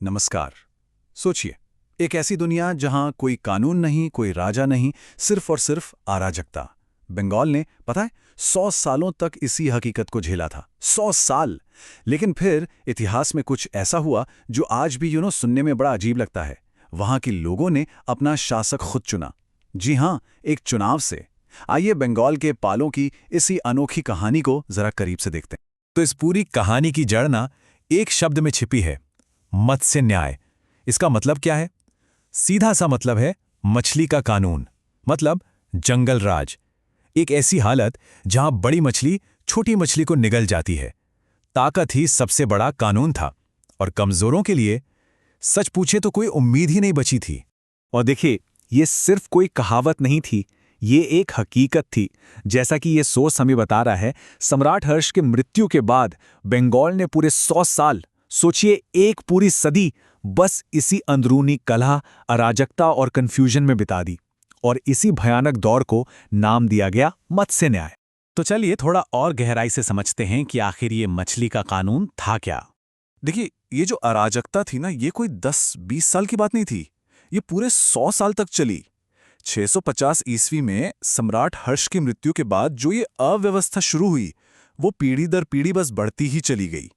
नमस्कार। सोचिए, एक ऐसी दुनिया जहां कोई कानून नहीं, कोई राजा नहीं, सिर्फ और सिर्फ अराजकता। बंगाल ने, पता है, 100 सालों तक इसी हकीकत को झेला था। 100 साल। लेकिन फिर इतिहास में कुछ ऐसा हुआ जो आज भी सुनने में बड़ा अजीब लगता है। वहां के लोगों ने अपना शासक खुद चुना। जी हां, एक चुनाव से। आइए बंगाल के पालों की इसी अनोखी कहानी को जरा करीब से देखते हैं। तो इस पूरी कहानी की जड़ ना एक शब्द में छिपी है, मत्स्य न्याय। इसका मतलब क्या है? सीधा सा मतलब है मछली का कानून, मतलब जंगल राज। एक ऐसी हालत जहां बड़ी मछली छोटी मछली को निगल जाती है। ताकत ही सबसे बड़ा कानून था और कमजोरों के लिए सच पूछे तो कोई उम्मीद ही नहीं बची थी। और देखिए, ये सिर्फ कोई कहावत नहीं थी, ये एक हकीकत थी। जैसा कि ये सोर्स हमें बता रहा है, सम्राट हर्ष के मृत्यु के बाद बंगाल ने पूरे 100 साल, सोचिए एक पूरी सदी, बस इसी अंदरूनी कलह, अराजकता और कंफ्यूजन में बिता दी। और इसी भयानक दौर को नाम दिया गया मत्स्य न्याय। तो चलिए थोड़ा और गहराई से समझते हैं कि आखिर ये मछली का कानून था क्या। देखिए, ये जो अराजकता थी ना, ये कोई 10-20 साल की बात नहीं थी। ये पूरे 100 साल तक चली। 650 ईस्वी में सम्राट हर्ष की मृत्यु के बाद जो ये अव्यवस्था शुरू हुई, वो पीढ़ी दर पीढ़ी बस बढ़ती ही चली गई।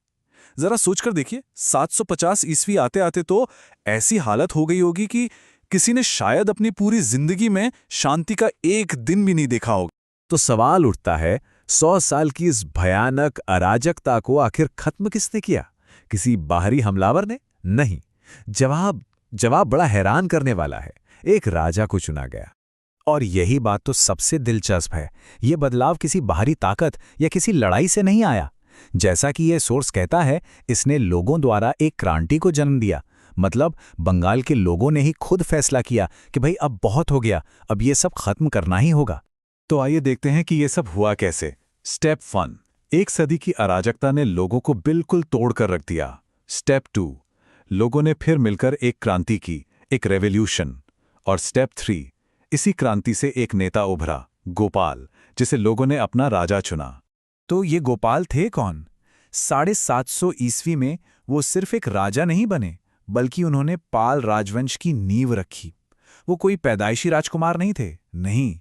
जरा सोचकर देखिए, 750 ईस्वी आते आते तो ऐसी हालत हो गई होगी कि किसी ने शायद अपनी पूरी जिंदगी में शांति का एक दिन भी नहीं देखा होगा। तो सवाल उठता है, 100 साल की इस भयानक अराजकता को आखिर खत्म किसने किया? किसी बाहरी हमलावर ने? नहीं। जवाब बड़ा हैरान करने वाला है। एक राजा को चुना गया। और यही बात तो सबसे दिलचस्प है। ये बदलाव किसी बाहरी ताकत या किसी लड़ाई से नहीं आया। जैसा कि यह सोर्स कहता है, इसने लोगों द्वारा एक क्रांति को जन्म दिया। मतलब बंगाल के लोगों ने ही खुद फैसला किया कि भाई अब बहुत हो गया, अब ये सब खत्म करना ही होगा। तो आइए देखते हैं कि ये सब हुआ कैसे। स्टेप 1, एक सदी की अराजकता ने लोगों को बिल्कुल तोड़कर रख दिया। स्टेप 2, लोगों ने फिर मिलकर एक क्रांति की, एक रेवोल्यूशन। और स्टेप 3, इसी क्रांति से एक नेता उभरा, गोपाल, जिसे लोगों ने अपना राजा चुना। तो ये गोपाल थे कौन? 750 ईस्वी में वो सिर्फ एक राजा नहीं बने, बल्कि उन्होंने पाल राजवंश की नींव रखी। वो कोई पैदाइशी राजकुमार नहीं थे, नहीं।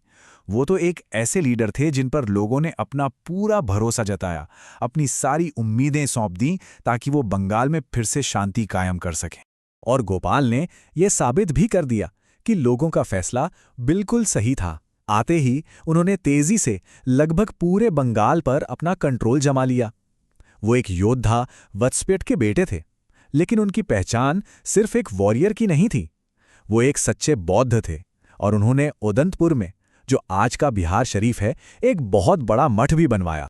वो तो एक ऐसे लीडर थे जिन पर लोगों ने अपना पूरा भरोसा जताया, अपनी सारी उम्मीदें सौंप दी ताकि वो बंगाल में फिर से शांति कायम कर सकें। और गोपाल ने यह साबित भी कर दिया कि लोगों का फैसला बिल्कुल सही था। आते ही उन्होंने तेजी से लगभग पूरे बंगाल पर अपना कंट्रोल जमा लिया। वो एक योद्धा वत्सपेट के बेटे थे, लेकिन उनकी पहचान सिर्फ एक वॉरियर की नहीं थी। वो एक सच्चे बौद्ध थे और उन्होंने उदंतपुर में, जो आज का बिहार शरीफ है, एक बहुत बड़ा मठ भी बनवाया।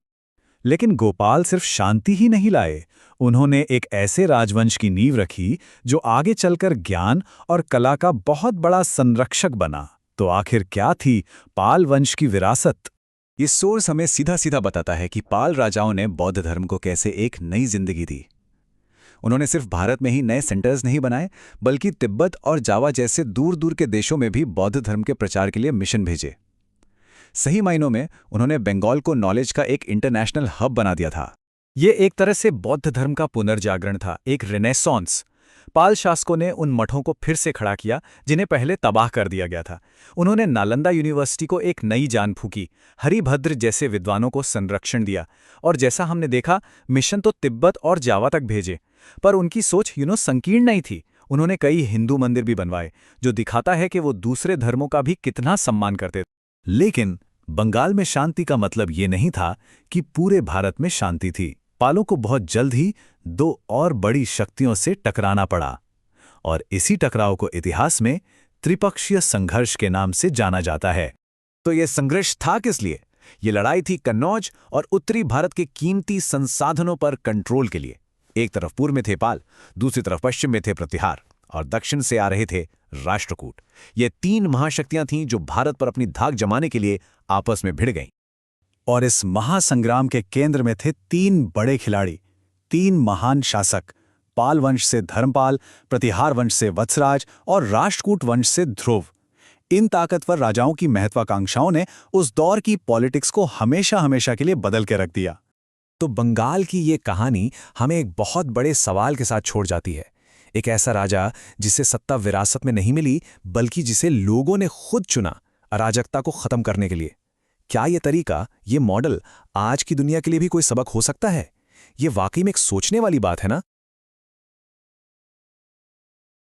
लेकिन गोपाल सिर्फ शांति ही नहीं लाए, उन्होंने एक ऐसे राजवंश की नींव रखी जो आगे चलकर ज्ञान और कला का बहुत बड़ा संरक्षक बना। तो आखिर क्या थी पाल वंश की विरासत? ये सोर्स हमें सीधा सीधा बताता है कि पाल राजाओं ने बौद्ध धर्म को कैसे एक नई जिंदगी दी। उन्होंने सिर्फ भारत में ही नए सेंटर्स नहीं बनाए, बल्कि तिब्बत और जावा जैसे दूर दूर के देशों में भी बौद्ध धर्म के प्रचार के लिए मिशन भेजे। सही मायनों में उन्होंने बंगाल को नॉलेज का एक इंटरनेशनल हब बना दिया था। ये एक तरह से बौद्ध धर्म का पुनर्जागरण था, एक रेनेसॉन्स। पाल शासकों ने उन मठों को फिर से खड़ा किया जिन्हें पहले तबाह कर दिया गया था। उन्होंने नालंदा यूनिवर्सिटी को एक नई जान फूकी, हरिभद्र जैसे विद्वानों को संरक्षण दिया, और जैसा हमने देखा, मिशन तो तिब्बत और जावा तक भेजे। पर उनकी सोच संकीर्ण नहीं थी। उन्होंने कई हिंदू मंदिर भी बनवाए, जो दिखाता है कि वो दूसरे धर्मों का भी कितना सम्मान करते थे। लेकिन बंगाल में शांति का मतलब ये नहीं था कि पूरे भारत में शांति थी। पालों को बहुत जल्द ही दो और बड़ी शक्तियों से टकराना पड़ा, और इसी टकराव को इतिहास में त्रिपक्षीय संघर्ष के नाम से जाना जाता है। तो यह संघर्ष था किस लिए? ये लड़ाई थी कन्नौज और उत्तरी भारत के कीमती संसाधनों पर कंट्रोल के लिए। एक तरफ पूर्व में थे पाल, दूसरी तरफ पश्चिम में थे प्रतिहार, और दक्षिण से आ रहे थे राष्ट्रकूट। ये 3 महाशक्तियां थीं जो भारत पर अपनी धाक जमाने के लिए आपस में भिड़ गईं। और इस महासंग्राम के केंद्र में थे 3 बड़े खिलाड़ी, 3 महान शासक, पाल वंश से धर्मपाल, प्रतिहार वंश से वत्सराज और राष्ट्रकूट वंश से ध्रुव। इन ताकतवर राजाओं की महत्वाकांक्षाओं ने उस दौर की पॉलिटिक्स को हमेशा हमेशा के लिए बदल के रख दिया। तो बंगाल की ये कहानी हमें एक बहुत बड़े सवाल के साथ छोड़ जाती है। एक ऐसा राजा जिसे सत्ता विरासत में नहीं मिली, बल्कि जिसे लोगों ने खुद चुना अराजकता को खत्म करने के लिए। क्या ये तरीका, ये मॉडल आज की दुनिया के लिए भी कोई सबक हो सकता है? ये वाकई में एक सोचने वाली बात है ना।